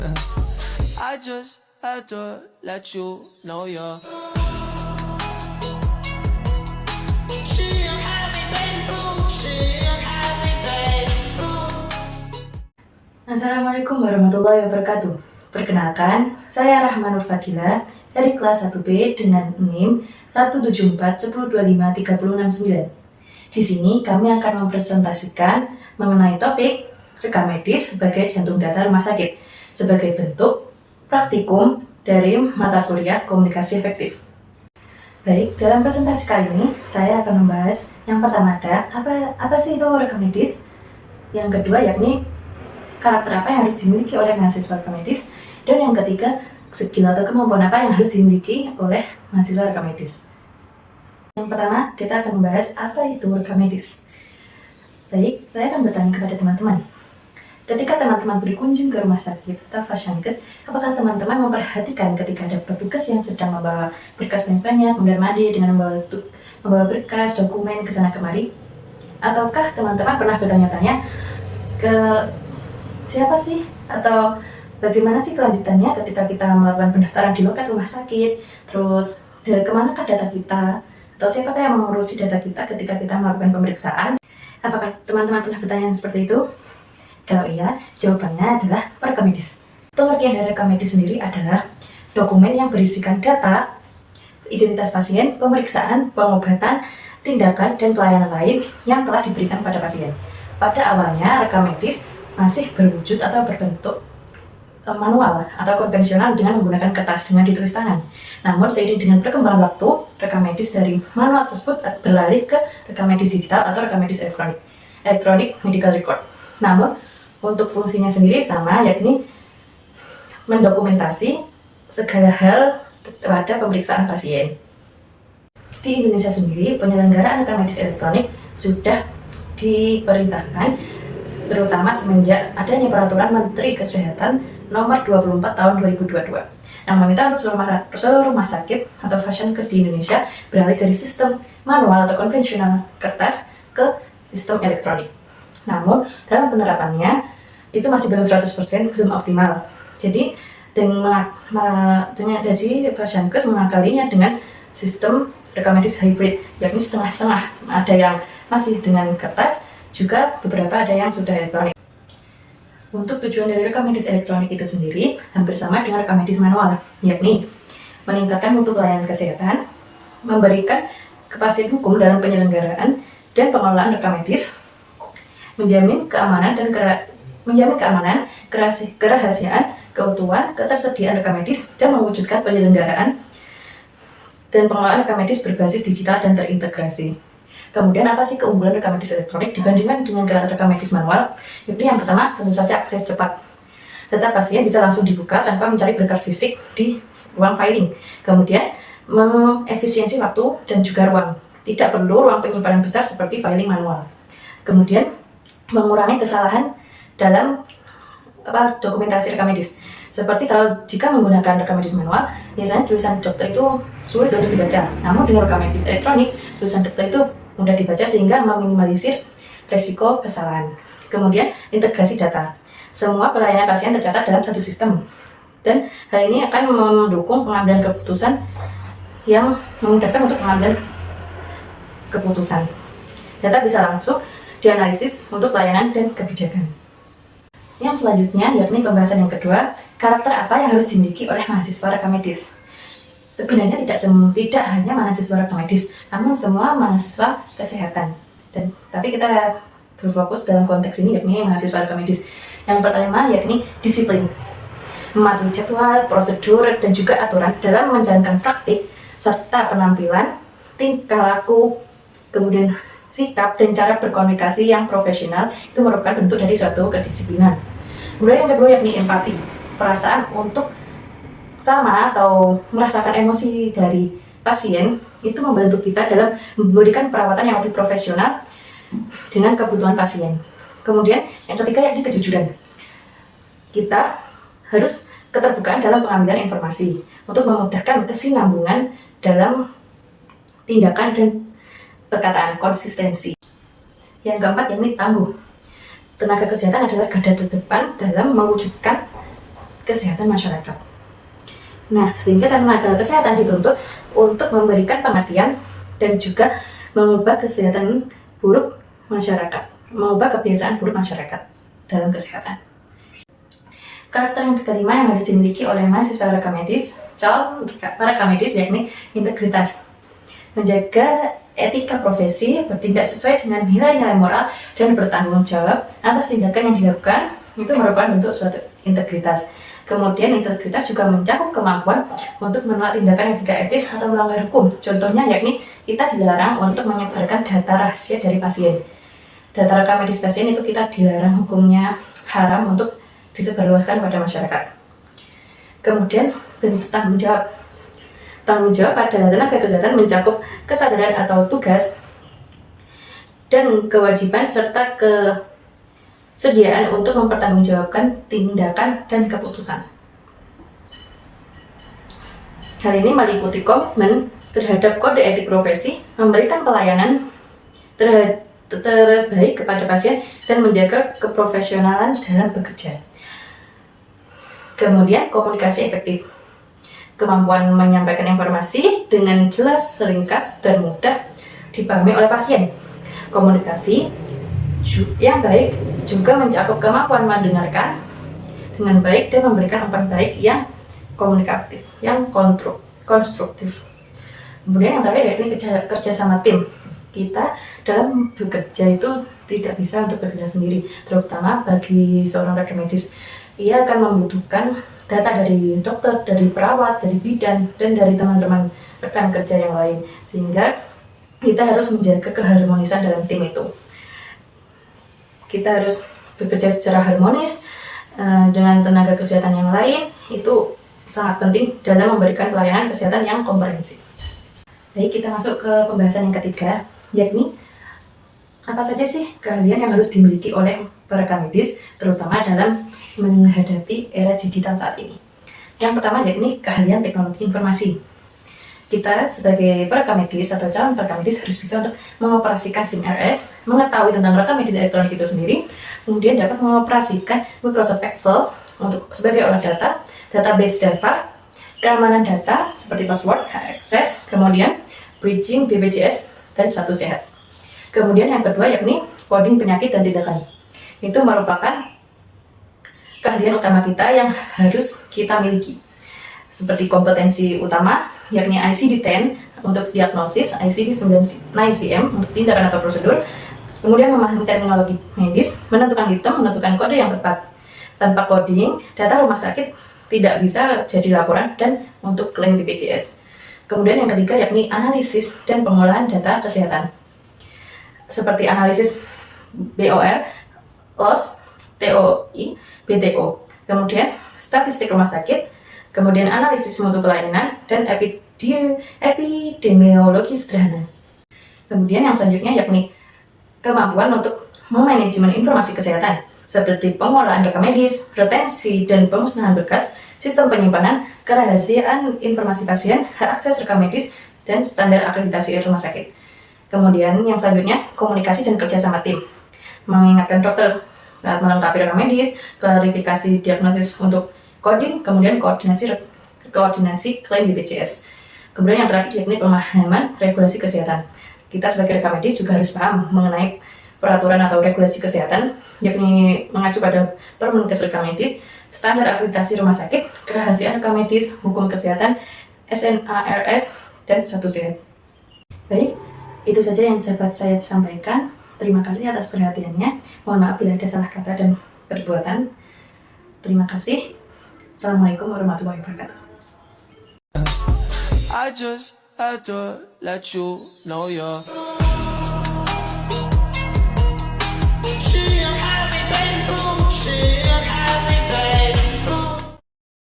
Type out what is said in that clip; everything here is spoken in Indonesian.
I just had to let you know you're. Assalamualaikum warahmatullahi wabarakatuh. Perkenalkan, saya Rahmanur Fadila dari kelas 1B dengan NIM 17410253069. Di sini kami akan mempresentasikan mengenai topik rekam medis sebagai jantung data rumah sakit sebagai bentuk praktikum dari mata kuliah komunikasi efektif. Baik, dalam presentasi kali ini saya akan membahas yang pertama ada apa sih itu rekam medis, yang kedua yakni karakter apa yang harus dimiliki oleh mahasiswa rekam medis, dan yang ketiga skill atau kemampuan apa yang harus dimiliki oleh mahasiswa rekam medis. Yang pertama kita akan membahas apa itu rekam medis. Baik, saya akan bertanya kepada teman-teman. Ketika teman-teman berkunjung ke rumah sakit atau Fasiankes, apakah teman-teman memperhatikan ketika ada petugas yang sedang membawa berkas banyak, mondar-mandir dengan membawa berkas, dokumen ke sana kemari? Ataukah teman-teman pernah bertanya-tanya ke siapa sih atau bagaimana sih kelanjutannya ketika kita melakukan pendaftaran di loket rumah sakit, terus kemanakah data kita, atau siapakah yang mengurusi data kita ketika kita melakukan pemeriksaan? Apakah teman-teman pernah bertanya seperti itu? Kalau iya, jawabannya adalah rekam medis. Pengertian dari rekam medis sendiri adalah dokumen yang berisikan data, identitas pasien, pemeriksaan, pengobatan, tindakan, dan pelayanan lain yang telah diberikan pada pasien. Pada awalnya, rekam medis masih berwujud atau berbentuk manual atau konvensional dengan menggunakan kertas dengan ditulis tangan. Namun seiring dengan perkembangan waktu, rekam medis dari manual tersebut beralih ke rekam medis digital atau rekam medis electronic medical record. Namun untuk fungsinya sendiri sama, yakni mendokumentasi segala hal pada pemeriksaan pasien. Di Indonesia sendiri, penyelenggaraan rekam medis elektronik sudah diperintahkan terutama semenjak adanya peraturan Menteri Kesehatan nomor 24 tahun 2022 yang meminta untuk seluruh rumah sakit atau Fasiankes di Indonesia beralih dari sistem manual atau konvensional kertas ke sistem elektronik. Namun dalam penerapannya itu masih belum 100%, belum optimal. Jadi jadi Fasiankes mengakalinya dengan sistem rekam medis hybrid, yakni setengah-setengah. Ada yang masih dengan kertas, juga beberapa ada yang sudah elektronik. Untuk tujuan dari rekam medis elektronik itu sendiri hampir sama dengan rekam medis manual, yakni meningkatkan mutu pelayanan kesehatan, memberikan kepastian hukum dalam penyelenggaraan dan pengelolaan rekam medis, menjamin keamanan, kerahasiaan, keutuhan, ketersediaan rekam medis, dan mewujudkan penyelenggaraan dan pengelolaan rekam medis berbasis digital dan terintegrasi. Kemudian apa sih keunggulan rekam medis elektronik dibandingkan dengan rekam medis manual? Yakni yang pertama, tentu saja akses cepat. Data pasien bisa langsung dibuka tanpa mencari berkas fisik di ruang filing. Kemudian mengefisiensi waktu dan juga ruang. Tidak perlu ruang penyimpanan besar seperti filing manual. Kemudian mengurangi kesalahan dalam dokumentasi rekam medis. Seperti kalau jika menggunakan rekam medis manual, biasanya tulisan dokter itu sulit untuk dibaca. Namun dengan rekam medis elektronik, tulisan dokter itu mudah dibaca sehingga meminimalisir resiko kesalahan. Kemudian integrasi data. Semua pelayanan pasien tercatat dalam satu sistem. Dan hal ini akan mendukung pengambilan keputusan yang memudahkan untuk pengambilan keputusan. Data bisa langsung dianalisis untuk pelayanan dan kebijakan. Yang selanjutnya yakni pembahasan yang kedua, karakter apa yang harus dimiliki oleh mahasiswa rekam medis. Sebenarnya tidak hanya mahasiswa rekam medis, namun semua mahasiswa kesehatan. Tapi kita berfokus dalam konteks ini yakni mahasiswa rekam medis. Yang pertama yakni disiplin, mematuhi jadwal, prosedur, dan juga aturan dalam menjalankan praktik serta penampilan, tingkah laku, kemudian sikap dan cara berkomunikasi yang profesional itu merupakan bentuk dari suatu kedisiplinan. Kemudian yang kedua yakni empati, perasaan untuk sama atau merasakan emosi dari pasien itu membantu kita dalam memberikan perawatan yang lebih profesional dengan kebutuhan pasien. Kemudian yang ketiga yakni kejujuran. Kita harus keterbukaan dalam pengambilan informasi untuk memudahkan kesinambungan dalam tindakan dan perkataan, konsistensi. Yang keempat yakni tangguh. Tenaga kesehatan adalah garda terdepan dalam mewujudkan kesehatan masyarakat. Nah, sehingga tenaga kesehatan dituntut untuk memberikan pengertian dan juga mengubah kesehatan buruk masyarakat, mengubah kebiasaan buruk masyarakat dalam kesehatan. Karakter yang kelima yang harus dimiliki oleh mahasiswa rekam medis, calon rekam medis, yakni integritas. Menjaga etika profesi, bertindak sesuai dengan nilai-nilai moral, dan bertanggung jawab atas tindakan yang dilakukan, itu merupakan bentuk suatu integritas. Kemudian integritas juga mencakup kemampuan untuk menolak tindakan yang tidak etis atau melanggar hukum. Contohnya yakni kita dilarang untuk menyebarkan data rahasia dari pasien. Data rekam medis pasien itu kita dilarang, hukumnya haram untuk disebarluaskan pada masyarakat. Kemudian bentuk tanggung jawab. Tanggung jawab pada tenaga kesehatan mencakup kesadaran atau tugas dan kewajiban serta kesediaan untuk mempertanggungjawabkan tindakan dan keputusan. Hal ini meliputi komitmen terhadap kode etik profesi, memberikan pelayanan terbaik kepada pasien, dan menjaga keprofesionalan dalam bekerja. Kemudian komunikasi efektif. Kemampuan menyampaikan informasi dengan jelas, ringkas, dan mudah dipahami oleh pasien. Komunikasi yang baik juga mencakup kemampuan mendengarkan dengan baik dan memberikan umpan baik yang komunikatif, yang konstruktif. Kemudian yang terakhir yakni kerja sama tim. Kita dalam bekerja itu tidak bisa untuk bekerja sendiri, terutama bagi seorang rekam medis. Ia akan membutuhkan data dari dokter, dari perawat, dari bidan, dan dari teman-teman rekan kerja yang lain. Sehingga kita harus menjaga keharmonisan dalam tim itu. Kita harus bekerja secara harmonis dengan tenaga kesehatan yang lain. Itu sangat penting dalam memberikan pelayanan kesehatan yang komprehensif. Baik, kita masuk ke pembahasan yang ketiga, yakni apa saja sih keahlian yang harus dimiliki oleh para medis, terutama dalam menghadapi era digital saat ini. Yang pertama yakni keahlian teknologi informasi. Kita sebagai perekam medis atau calon perekam medis harus bisa untuk mengoperasikan SIM RS, mengetahui tentang rekam medis elektronik itu sendiri, kemudian dapat mengoperasikan Microsoft Excel untuk sebagai olah data, database dasar, keamanan data seperti password, akses, kemudian bridging BPJS, dan satu sehat. Kemudian yang kedua yakni coding penyakit dan tindakan. Itu merupakan keahlian utama kita yang harus kita miliki. Seperti kompetensi utama yakni ICD-10 untuk diagnosis, ICD-9-CM untuk tindakan atau prosedur, kemudian memahami terminologi medis, menentukan hitam, menentukan kode yang tepat. Tanpa coding, data rumah sakit tidak bisa jadi laporan dan untuk klaim BPJS. Kemudian yang ketiga yakni analisis dan pengolahan data kesehatan. Seperti analisis BOR, LOS, TOI, BTO. Kemudian statistik rumah sakit, kemudian analisis mutu pelayanan, dan epidemiologi sederhana. Kemudian yang selanjutnya yakni kemampuan untuk memanajemen informasi kesehatan, seperti pengolahan rekam medis, retensi dan pemusnahan berkas, sistem penyimpanan, kerahasiaan informasi pasien, hak akses rekam medis, dan standar akreditasi rumah sakit. Kemudian yang selanjutnya komunikasi dan kerja sama tim, mengingatkan dokter saat melengkapi rekam medis, klarifikasi diagnosis untuk coding, kemudian koordinasi klaim BPJS. Kemudian yang terakhir yakni pemahaman regulasi kesehatan. Kita sebagai rekam medis juga harus paham mengenai peraturan atau regulasi kesehatan, yakni mengacu pada Permenkes rekam medis, standar akreditasi rumah sakit, kerahasiaan rekam medis, hukum kesehatan, SNARS, dan satu sehat. Baik, itu saja yang dapat saya sampaikan. Terima kasih atas perhatiannya. Mohon maaf bila ada salah kata dan perbuatan. Terima kasih. Assalamualaikum warahmatullahi wabarakatuh. I just had to let you know you're